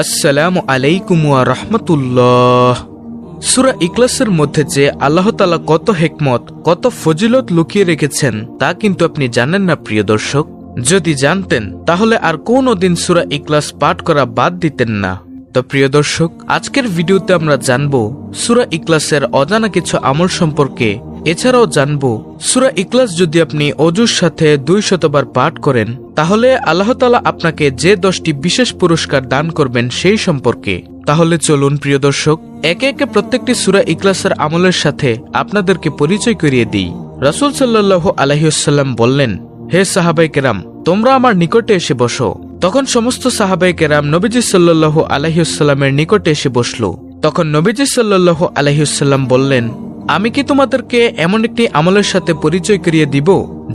আসসালামু আলাইকুম ওয়া রাহমাতুল্লাহ। সূরা ইখলাসের মধ্যে যে আল্লাহ তাআলা কত হিকমত, কত ফজিলত লুকিয়ে রেখেছেন তা কিন্তু আপনি জানেন না প্রিয় দর্শক। যদি জানতেন তাহলে আর কোনোদিন সূরা ইখলাস পাঠ করা বাদ দিতেন না। তো প্রিয় দর্শক, আজকের ভিডিওতে আমরা জানবো সূরা ইখলাসের অজানা কিছু আমল সম্পর্কে। এছাড়াও জানবো সূরা ইখলাস যদি আপনি অজুর সাথে 200 বার পাঠ করেন তাহলে আল্লাহ তাআলা আপনাকে যে 10টি বিশেষ পুরস্কার দান করবেন সেই সম্পর্কে। তাহলে চলুন প্রিয় দর্শক, একে একে প্রত্যেকটি সূরা ইখলাসের আমলের সাথে আপনাদেরকে পরিচয় করিয়ে দিই। রাসূল সাল্লাল্লাহু আলাইহি ওয়াসাল্লাম বললেন, হে সাহাবায়ে কেরাম, তোমরা আমার নিকটে এসে বসো। তখন সমস্ত সাহাবায়ে কেরাম নবীজি সাল্লাল্লাহু আলাইহি ওয়াসাল্লামের নিকটে এসে বসলো। তখন নবীজি সাল্লাল্লাহু আলাইহি ওয়াসাল্লাম বললেন, আমি কি তোমাদেরকে এমন একটি আমলের সাথে পরিচয় করিয়ে দিব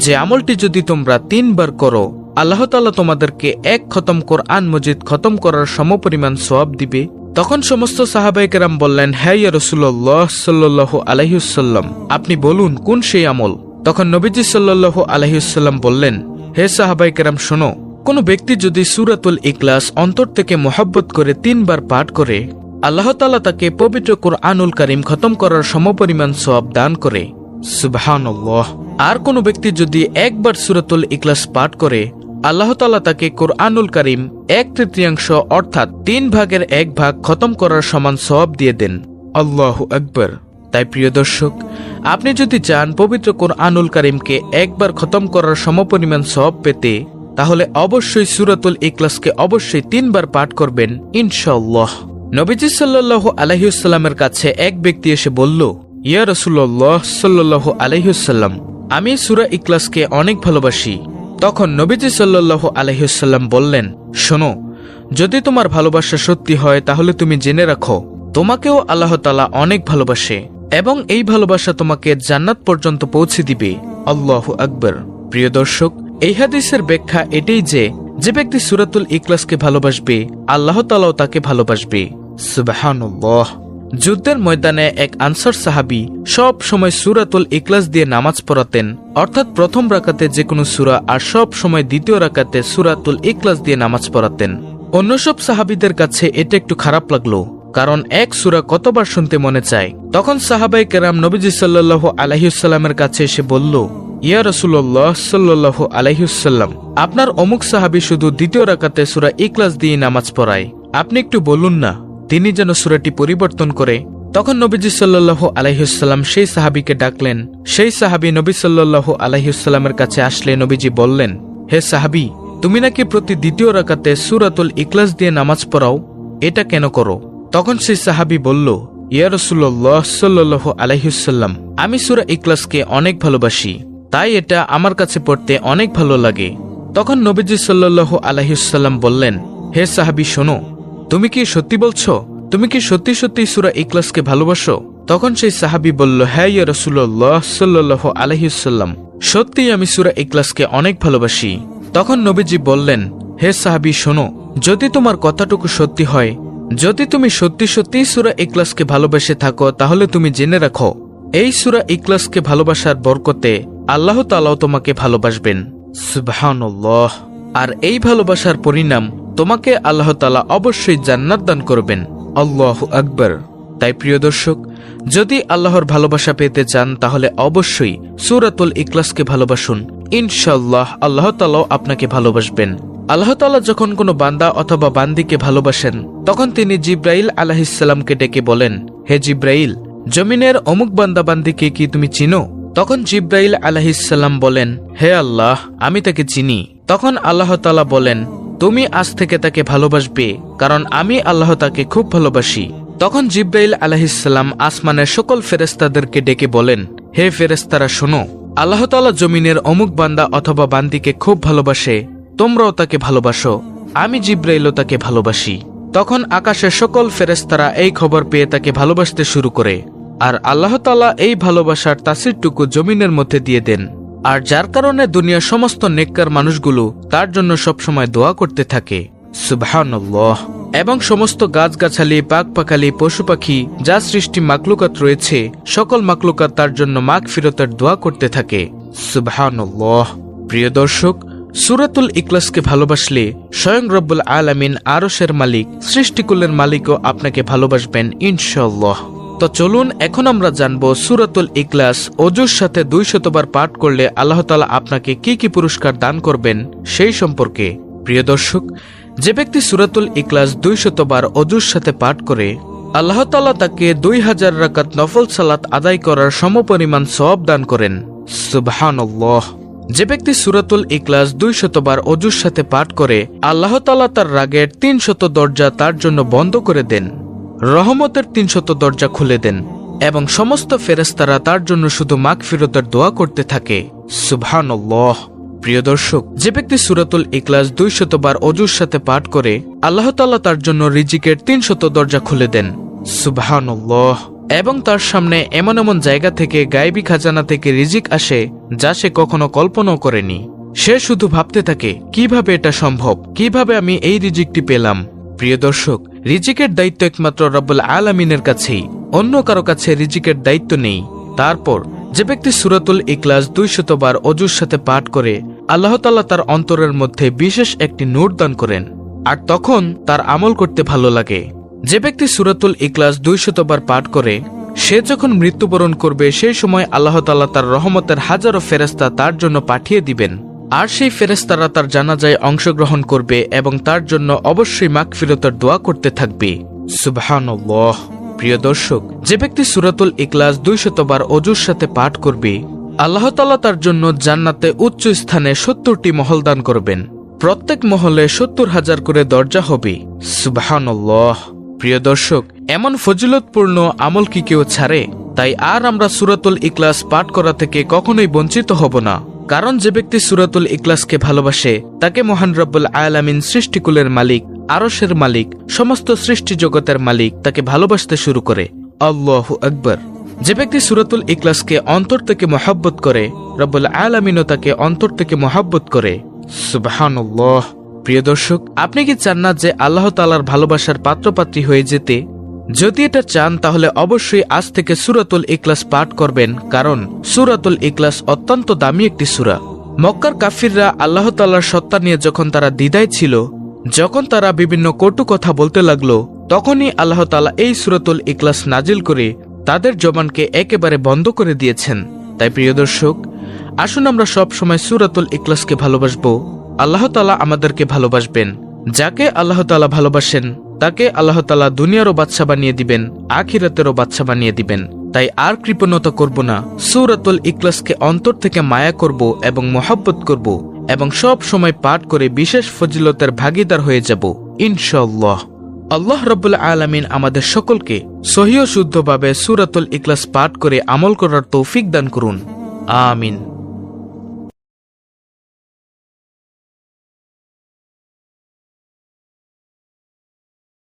যে আমলটি যদি তোমরা 3 বার করো আল্লাহ তাআলা তোমাদেরকে 1 খতম কোরআন মজিদ খতম করার সমপরিমাণ সওয়াব দিবে। তখন সমস্ত সাহাবায়ে কেরাম বললেন, হে ইয়া রাসূলুল্লাহ সাল্লাল্লাহু আলাইহি ওয়াসাল্লাম, আপনি বলুন কোন সেই আমল। তখন নবীজি সাল্লাল্লাহু আলাইহি ওয়াসাল্লাম বললেন, হে সাহাবায়ে কেরাম শোনো, কোন ব্যক্তি যদি সূরাতুল ইখলাস অন্তর থেকে মহব্বত করে 3 বার পাঠ করে আল্লাহ তাআলা তাকে পবিত্র কুরআনুল কারীম খতম করার সমপরিমাণ সওয়াব দান করে। সুবহানাল্লাহ। আর কোন ব্যক্তি যদি 1 বার সূরাতুল ইখলাস পাঠ করে আল্লাহ তাআলা তাকে কুরআনুল কারীম 1/3 অর্থাৎ 3 ভাগের 1 ভাগ খতম করার সমান সওয়াব দিয়ে দেন। আল্লাহু আকবার। তাই প্রিয় দর্শক, আপনি যদি চান পবিত্র কুরআনুল কারীমকে 1 বার খতম করার সমপরিমাণ সওয়াব পেতে তাহলে অবশ্যই সূরাতুল ইখলাসকে অবশ্যই 3 বার পাঠ করবেন ইনশাআল্লাহ। নবীজি সাল্লাল্লাহু আলাইহি ওয়াসাল্লামের কাছে এক ব্যক্তি এসে বলল, ইয়া রাসূলুল্লাহ সাল্লাল্লাহু আলাইহি ওয়াসাল্লাম, আমি সূরা ইখলাসকে অনেক ভালোবাসি। তখন নবীজি সাল্লাল্লাহু আলাইহি ওয়াসাল্লাম বললেন, শোনো, যদি তোমার ভালোবাসা সত্যি হয় তাহলে তুমি জেনে রাখো তোমাকেও আল্লাহ তাআলা অনেক ভালোবাসে এবং এই ভালোবাসা তোমাকে জান্নাত পর্যন্ত পৌঁছে দিবে। আল্লাহু আকবার। প্রিয় দর্শক, এই হাদিসের ব্যাখ্যা এটাই যে ব্যক্তি সূরাতুল ইখলাসকে ভালোবাসবে আল্লাহ তাআলাও তাকে ভালোবাসবে। সুবহানাল্লাহ। যুদ্ধের ময়দানে এক আনসার সাহাবী সব সময় সূরাতুল ইখলাস দিয়ে নামাজ পড়াতেন, অর্থাৎ প্রথম রাকাতে যে কোনো সূরা আর সব সময় দ্বিতীয় রাকাতে সূরাতুল ইখলাস দিয়ে নামাজ পড়াতেন। অন্য সব সাহাবীদের কাছে এটা একটু খারাপ লাগলো, কারণ এক সূরা কতবার শুনতে মনে চায়। তখন সাহাবায়ে কেরাম নবীজি সাল্লাল্লাহু আলাইহি ওয়াসাল্লামের কাছে এসে বলল, ইয়া রাসূলুল্লাহ সাল্লাল্লাহু আলাইহি ওয়াসাল্লাম, আপনার অমুক সাহাবী শুধু দ্বিতীয় রাকাতে সূরা ইখলাস দিয়ে নামাজ পড়ায়, আপনি একটু বলুন না তিনি যেন সূরাটি পরিবর্তন করে। তখন নবীজি সাল্লাল্লাহু আলাইহি ওয়াসাল্লাম সেই সাহাবীকে ডাকলেন। সেই সাহাবী নবী সাল্লাল্লাহু আলাইহি ওয়াসাল্লামের কাছে আসলে নবীজি বললেন, হে সাহাবী, তুমি নাকি প্রতি দ্বিতীয় রাকাতে সূরাতুল ইখলাস দিয়ে নামাজ পড়াও, এটা কেন করো? তখন সেই সাহাবী বলল, ইয়া রাসূলুল্লাহ সাল্লাল্লাহু আলাইহি ওয়াসাল্লাম, আমি সূরা ইখলাসকে অনেক ভালোবাসি, তাই এটা আমার কাছে পড়তে অনেক ভালো লাগে। তখন নবীজি সাল্লাল্লাহু আলাইহি ওয়াসাল্লাম বললেন, হে সাহাবী শোনো, তুমি কি সত্যি বলছো? তুমি কি সত্যি সত্যি সূরা ইখলাসকে ভালোবাসো? তখন সেই সাহাবী বলল, হ্যাঁ ইয়া রাসূলুল্লাহ সাল্লাল্লাহু আলাইহি ওয়াসাল্লাম, সত্যিই আমি সূরা ইখলাসকে অনেক ভালোবাসি। তখন নবীজি বললেন, হে সাহাবী শোনো, যদি তোমার কথাটুকু সত্যি হয়, যদি তুমি সত্যি সত্যি সূরা ইখলাসকে ভালোবেসে থাকো তাহলে তুমি জেনে রাখো এই সূরা ইখলাসকে ভালোবাসার বরকতে আল্লাহ তাআলাও তোমাকে ভালোবাসবেন। সুবহানাল্লাহ। আর এই ভালোবাসার পরিণাম তোমাকে আল্লাহ তাআলা অবশ্যই জান্নাত দান করবেন। আল্লাহু আকবার। তাই প্রিয় দর্শক, যদি আল্লাহর ভালোবাসা পেতে চান তাহলে অবশ্যই সূরাতুল ইখলাসকে ভালোবাসুন, ইনশাআল্লাহ আল্লাহ তাআলাও আপনাকে ভালোবাসবেন। আল্লাহ তাআলা যখন কোনো বান্দা অথবা বান্দীকে ভালোবাসেন তখন তিনি জিব্রাইল আলাইহিস সালামকে ডেকে বলেন, হে জিব্রাইল, জমিনের অমুক বান্দা বান্দীকে কি তুমি চিনো? তখন জিব্রাইল আলাইহিস সালাম বলেন, হে আল্লাহ, আমি তাকে চিনি। তখন আল্লাহ তাআলা বলেন, তুমি আজ থেকে তাকে ভালোবাসবে, কারণ আমি আল্লাহ তাকে খুব ভালোবাসি। তখন জিব্রাইল আলাইহিস সালাম আসমানের সকল ফেরেশতাদেরকে ডেকে বলেন, হে ফেরেশতারা শোনো, আল্লাহ তাআলা জমিনের অমুক বান্দা অথবা বান্দীকে খুব ভালোবাসে, তোমরাও তাকে ভালোবাসো, আমি জিব্রাইলও তাকে ভালোবাসি। তখন আকাশের সকল ফেরেশতারা এই খবর পেয়ে তাকে ভালোবাসতে শুরু করে, আর আল্লাহ তাআলা এই ভালোবাসার তাসিরটুকু জমিনের মধ্যে দিয়ে দেন, আর যার কারণে দুনিয়ার সমস্ত নেককার মানুষগুলো তার জন্য সবসময় দোয়া করতে থাকে। সুবহানাল্লাহ। এবং সমস্ত গাছগাছালি, পাখপাখালি, পশু পাখি, যা সৃষ্টি মাকলুকাত রয়েছে সকল মাকলুকাত তার জন্য মাগফিরাতের দোয়া করতে থাকে। সুবহানাল্লাহ। প্রিয় দর্শক, সূরাতুল ইখলাসকে ভালোবাসলে স্বয়ং রব্বুল আলামিন আরশের মালিক সৃষ্টিকুলের মালিকও আপনাকে ভালোবাসবেন ইনশাআল্লাহ। তো চলুন এখন আমরা জানব সূরাতুল ইখলাস ওযুর সাথে 200 বার পাঠ করলে আল্লাহ তাআলা আপনাকে কি কি পুরস্কার দান করবেন সেই সম্পর্কে। প্রিয় দর্শক, যে ব্যক্তি সূরাতুল ইখলাস 200 বার ওযুর সাথে পাঠ করে আল্লাহ তাআলা তাকে 2000 রাকাত নফল সালাত আদায় করার সমপরিমাণ সওয়াব দান করেন। সুবহানাল্লাহ। যে ব্যক্তি সূরাতুল ইখলাস 200 বার ওযুর সাথে পাঠ করে আল্লাহ তাআলা তার রাগের 300 দরজা তার জন্য বন্ধ করে দেন, রহমতের 300 দরজা খুলে দেন এবং সমস্ত ফেরেশতারা তার জন্য শুধু মাগফিরাতের দোয়া করতে থাকে। সুবহানাল্লাহ। প্রিয় দর্শক, যে ব্যক্তি সূরাতুল ইখলাস 200 বার ওযুর সাথে পাঠ করে আল্লাহ তাআলা তার জন্য রিজিকের 300 দরজা খুলে দেন। সুবহানাল্লাহ। এবং তার সামনে এমন এমন জায়গা থেকে গায়েবী খাজানা থেকে রিজিক আসে যা সে কখনো কল্পনাও করেনি। সে শুধু ভাবতে থাকে কিভাবে এটা সম্ভব, কিভাবে আমি এই রিজিকটি পেলাম। প্রিয় দর্শক, রিজিকের দায়িত্ব একমাত্র রব্বুল আলামিনের কাছেই, অন্য কারো কাছে রিজিকের দায়িত্ব নেই। তারপর যে ব্যক্তি সূরাতুল ইখলাস 200 বার ওযুর সাথে পাঠ করে আল্লাহ তাআলা তার অন্তরের মধ্যে বিশেষ একটি নূর দান করেন, আর তখন তার আমল করতে ভালো লাগে। যে ব্যক্তি সূরাতুল ইখলাস 200 বার পাঠ করে সে যখন মৃত্যুবরণ করবে সেই সময় আল্লাহ তাআলা তার রহমতের হাজারো ফেরেশতা তার জন্য পাঠিয়ে দিবেন, আর সেই ফেরেশতারা তার জানাজায় অংশগ্রহণ করবে এবং তার জন্য অবশ্যই মাগফিরাতের দোয়া করতে থাকবে। সুবহানাল্লাহ। প্রিয় দর্শক, যে ব্যক্তি সূরাতুল ইখলাস 200 বার ওযুর সাথে পাঠ করবে আল্লাহ তাআলা তার জন্য জান্নাতে উচ্চ স্থানে 70টি মহল দান করবেন, প্রত্যেক মহলে 70,000 করে দরজা হবে। সুবহানাল্লাহ। প্রিয় দর্শক, এমন ফজিলতপূর্ণ আমল কি কেউ ছাড়ে? তাই আর আমরা সূরাতুল ইখলাস পাঠ করা থেকে কখনোই বঞ্চিত হব না, কারণ যে ব্যক্তি সূরাতুল ইখলাসকে ভালোবাসে তাকে মহান রব্বুল আলামিন সৃষ্টিকুলের মালিক, আরশের মালিক, সমস্ত সৃষ্টি জগতের মালিক তাকে ভালোবাসতে শুরু করে। আল্লাহু আকবার। যে ব্যক্তি সূরাতুল ইখলাসকে অন্তর থেকে মহব্বত করে রব্বুল আলামিনও তাকে অন্তর থেকে মহব্বত করে। সুবহানাল্লাহ। প্রিয় দর্শক, আপনি কি চান না যে আল্লাহ তাআলার ভালোবাসার পাত্রপাত্রী হয়ে যেতে? যদি এটা চান তাহলে অবশ্যই আজ থেকে সূরাতুল ইখলাস পাঠ করবেন, কারণ সূরাতুল ইখলাস অত্যন্ত দামি একটি সূরা। মক্কার কাফিররা আল্লাহ তাআলার সত্তা নিয়ে যখন তারা দ্বিধায় ছিল, যখন তারা বিভিন্ন কটু কথা বলতে লাগলো, তখনই আল্লাহ তাআলা এই সূরাতুল ইখলাস নাজিল করে তাদের জবানকে একেবারে বন্ধ করে দিয়েছেন। তাই প্রিয় দর্শক, আসুন আমরা সব সময় সূরাতুল ইখলাসকে ভালোবাসবো। আল্লাহ তাআলা আমাদেরকে ভালোবাসবেন। যাকে আল্লাহ তাআলা ভালোবাসেন তাকে আল্লাহ তাআলা দুনিয়ারও বাদশা বানিয়ে দিবেন, আখিরাতেরও বাদশা বানিয়ে দিবেন। তাই আর কৃপণতা করব না, সূরাতুল ইখলাসকে অন্তর থেকে মায়া করব এবং মহব্বত করব এবং সব সময় পাঠ করে বিশেষ ফজিলতের ভাগীদার হয়ে যাব ইনশাআল্লাহ। আল্লাহ রাব্বুল আলামিন আমাদের সকলকে সহিহ শুদ্ধভাবে সূরাতুল ইখলাস পাঠ করে আমল করার তৌফিক দান করুন। আমিন।